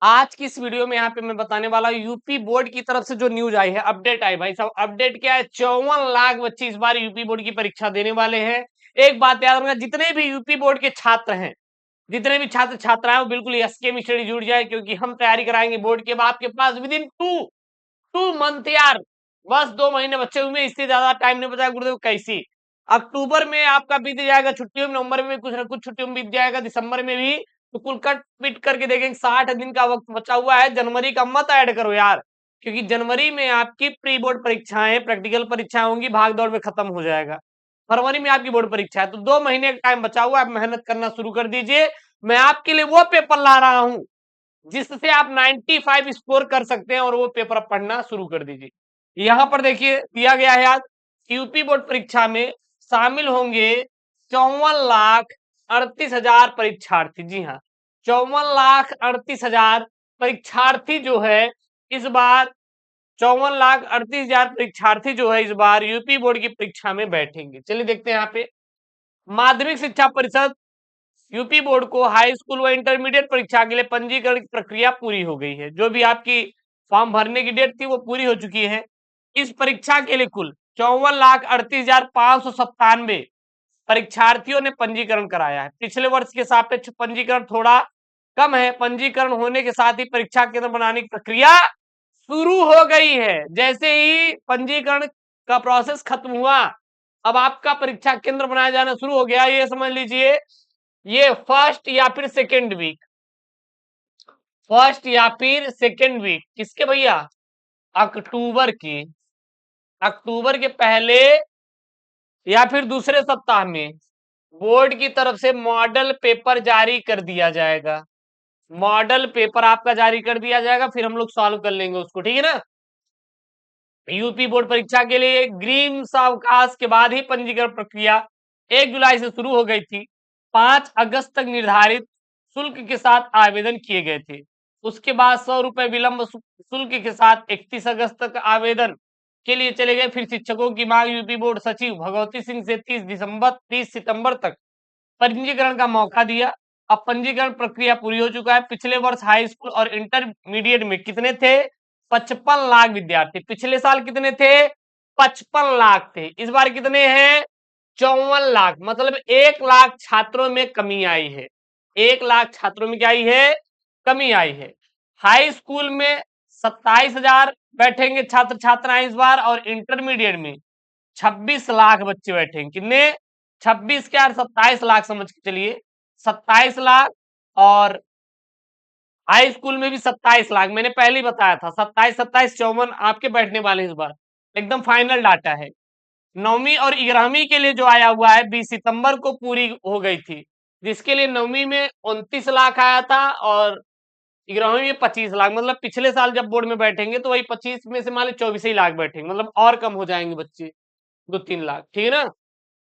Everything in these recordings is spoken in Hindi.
आज की इस वीडियो में यहाँ पे मैं बताने वाला हूँ यूपी बोर्ड की तरफ से जो न्यूज आई है, अपडेट आई भाई साहब। अपडेट क्या है, 54 लाख बच्चे इस बार यूपी बोर्ड की परीक्षा देने वाले हैं। एक बात याद रखना, जितने भी यूपी बोर्ड के छात्र हैं, जितने भी छात्र छात्राएं, वो बिल्कुल एसके में स्टडी जुड़ जाए, क्योंकि हम तैयारी कराएंगे बोर्ड के। अब आपके पास विद इन टू मंथ यार, बस 2 महीने बच्चे हुए, इससे ज्यादा टाइम नहीं बचा गुरुदेव। कैसी अक्टूबर में आपका बीत जाएगा छुट्टियों में, नवंबर में कुछ ना कुछ छुट्टियों में बीत जाएगा, दिसंबर में भी। तो कुल कट पिट करके देखेंगे 60 दिन का वक्त बचा हुआ है। जनवरी का मत ऐड करो यार, क्योंकि जनवरी में आपकी प्री बोर्ड परीक्षाएं, प्रैक्टिकल परीक्षाएं होंगी, भाग दौड़ में खत्म हो जाएगा। फरवरी में आपकी बोर्ड परीक्षा है, तो 2 महीने का टाइम बचा हुआ है। आप मेहनत करना शुरू कर दीजिए। मैं आपके लिए वो पेपर ला रहा हूं जिससे आप 95 स्कोर कर सकते हैं, और वो पेपर आप पढ़ना शुरू कर दीजिए। यहां पर देखिए दिया गया है आज, यूपी बोर्ड परीक्षा में शामिल होंगे 54,38,000 परीक्षार्थी। जी हाँ, 54,38,000 परीक्षार्थी जो है इस बार, 54,38,000 परीक्षार्थी जो है इस बार यूपी बोर्ड की परीक्षा में बैठेंगे। चलिए देखते हैं यहाँ पे। माध्यमिक शिक्षा परिषद यूपी बोर्ड को हाई स्कूल व इंटरमीडिएट परीक्षा के लिए पंजीकरण की प्रक्रिया पूरी हो गई है। जो भी आपकी फॉर्म भरने की डेट थी वो पूरी हो चुकी है। इस परीक्षा के लिए कुल 54,38,597 परीक्षार्थियों ने पंजीकरण कराया है। पिछले वर्ष के सापेक्ष पंजीकरण थोड़ा कम है। पंजीकरण होने के साथ ही परीक्षा केंद्र बनाने की प्रक्रिया शुरू हो गई है। जैसे ही पंजीकरण का प्रोसेस खत्म हुआ, अब आपका परीक्षा केंद्र बनाया जाना शुरू हो गया। ये समझ लीजिए, ये फर्स्ट या फिर सेकेंड वीक किसके भैया, अक्टूबर की, अक्टूबर के पहले या फिर दूसरे सप्ताह में बोर्ड की तरफ से मॉडल पेपर जारी कर दिया जाएगा। मॉडल पेपर आपका जारी कर दिया जाएगा, फिर हम लोग सॉल्व कर लेंगे उसको, ठीक है ना। यूपी बोर्ड परीक्षा के लिए ग्रीष्म अवकाश के बाद ही पंजीकरण प्रक्रिया 1 जुलाई से शुरू हो गई थी। 5 अगस्त तक निर्धारित शुल्क के साथ आवेदन किए गए थे। उसके बाद 100 रुपए विलंब शुल्क के साथ 31 अगस्त तक आवेदन के लिए चले गए। फिर शिक्षकों की मांग यूपी बोर्ड सचिव भगवती सिंह से 30 सितंबर तक पंजीकरण का मौका दिया। अब पंजीकरण प्रक्रिया पूरी हो चुका है। पिछले वर्ष हाई स्कूल और इंटरमीडिएट में कितने थे, 55 लाख विद्यार्थी। पिछले साल कितने थे, 55 लाख थे। इस बार कितने हैं, 54 लाख। मतलब 1 लाख छात्रों में कमी आई है। 1 लाख छात्रों में क्या आई है, कमी आई है। हाई स्कूल में 27,000 बैठेंगे छात्र छात्राएं इस बार, और इंटरमीडिएट में 26 लाख बच्चे बैठेंगे। कितने, 26 क्या, 27 लाख समझ के चलिए, 27 लाख। और हाई स्कूल में भी 27 लाख। मैंने पहले ही बताया था, 27 27 54 आपके बैठने वाले इस बार, एकदम फाइनल डाटा है। 9वीं और 11वीं के लिए जो आया हुआ है 20 सितंबर को पूरी हो गई थी, जिसके लिए 9वीं में 29 लाख आया था और 11वीं में 25 लाख। मतलब पिछले साल जब बोर्ड में बैठेंगे तो वही 25 में से मान ली 24 ही लाख बैठेंगे, मतलब और कम हो जाएंगे बच्चे, 2-3 लाख, ठीक है ना।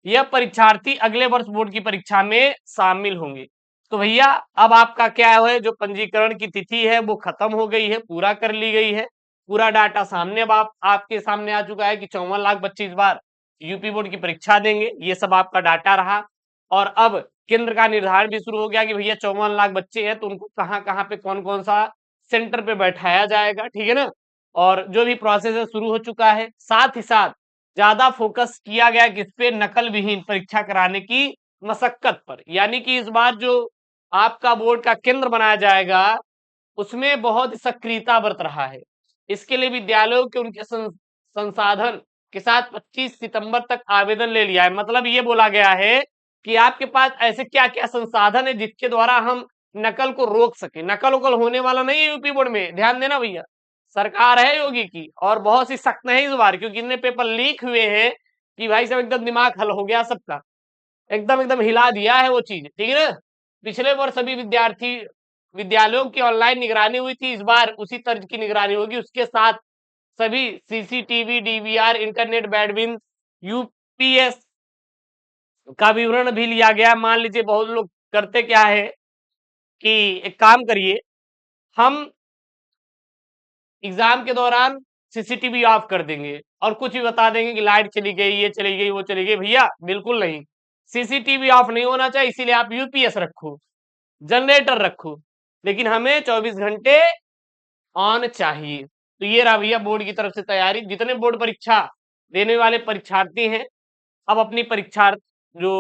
यह परीक्षार्थी अगले वर्ष बोर्ड की परीक्षा में शामिल होंगे। तो भैया अब आपका क्या है, जो पंजीकरण की तिथि है वो खत्म हो गई है, पूरा कर ली गई है। पूरा डाटा सामने अब आपके सामने आ चुका है कि 54 लाख बच्चे इस बार यूपी बोर्ड की परीक्षा देंगे। ये सब आपका डाटा रहा। और अब केंद्र का निर्धारण भी शुरू हो गया कि भैया 54 लाख बच्चे हैं, तो उनको कहाँ कहाँ पे कौन कौन सा सेंटर पे बैठाया जाएगा, ठीक है ना। और जो भी प्रोसेस है शुरू हो चुका है। साथ ही साथ ज्यादा फोकस किया गया किस पे, नकल विहीन परीक्षा कराने की मशक्कत पर। यानी कि इस बार जो आपका बोर्ड का केंद्र बनाया जाएगा उसमें बहुत सक्रियता बरत रहा है। इसके लिए विद्यालयों के उनके संसाधन के साथ 25 सितंबर तक आवेदन ले लिया है। मतलब ये बोला गया है कि आपके पास ऐसे क्या क्या संसाधन है जिसके द्वारा हम नकल को रोक सके। नकल उकल होने वाला नहीं है यूपी बोर्ड में, ध्यान देना भैया। सरकार है योगी की, और बहुत सी सख्त है इस बार, क्योंकि इतने पेपर लीक हुए हैं कि भाई साहब एकदम दिमाग हल हो गया सबका, एकदम एकदम हिला दिया है वो चीज, ठीक है ना। पिछले वर्ष सभी विद्यालयों की ऑनलाइन निगरानी हुई थी, इस बार उसी तर्ज की निगरानी होगी। उसके साथ सभी CCTV, DVR, internet bandwidth, UPS का विवरण भी लिया गया। मान लीजिए बहुत लोग करते क्या है कि एक काम करिए, हम एग्जाम के दौरान सीसीटीवी ऑफ कर देंगे और कुछ भी बता देंगे कि लाइट चली गई, ये चली गई, वो चली गई। भैया बिल्कुल नहीं, सीसीटीवी ऑफ नहीं होना चाहिए। इसीलिए आप यूपीएस रखो, जनरेटर रखो, लेकिन हमें 24 घंटे ऑन चाहिए। तो ये रहा भैया बोर्ड की तरफ से तैयारी। जितने बोर्ड परीक्षा देने वाले परीक्षार्थी हैं, अब अपनी परीक्षा जो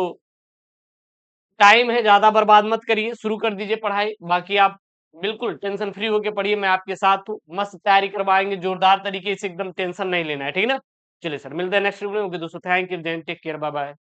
टाइम है ज्यादा बर्बाद मत करिए, शुरू कर दीजिए पढ़ाई। बाकी आप बिल्कुल टेंशन फ्री होके पढ़िए, मैं आपके साथ हूँ, मस्त तैयारी करवाएंगे जोरदार तरीके से, एकदम टेंशन नहीं लेना है, ठीक है ना। चलिए सर, मिलते हैं नेक्स्ट वीडियो में। ओके दोस्तों, thank you, take care, bye bye.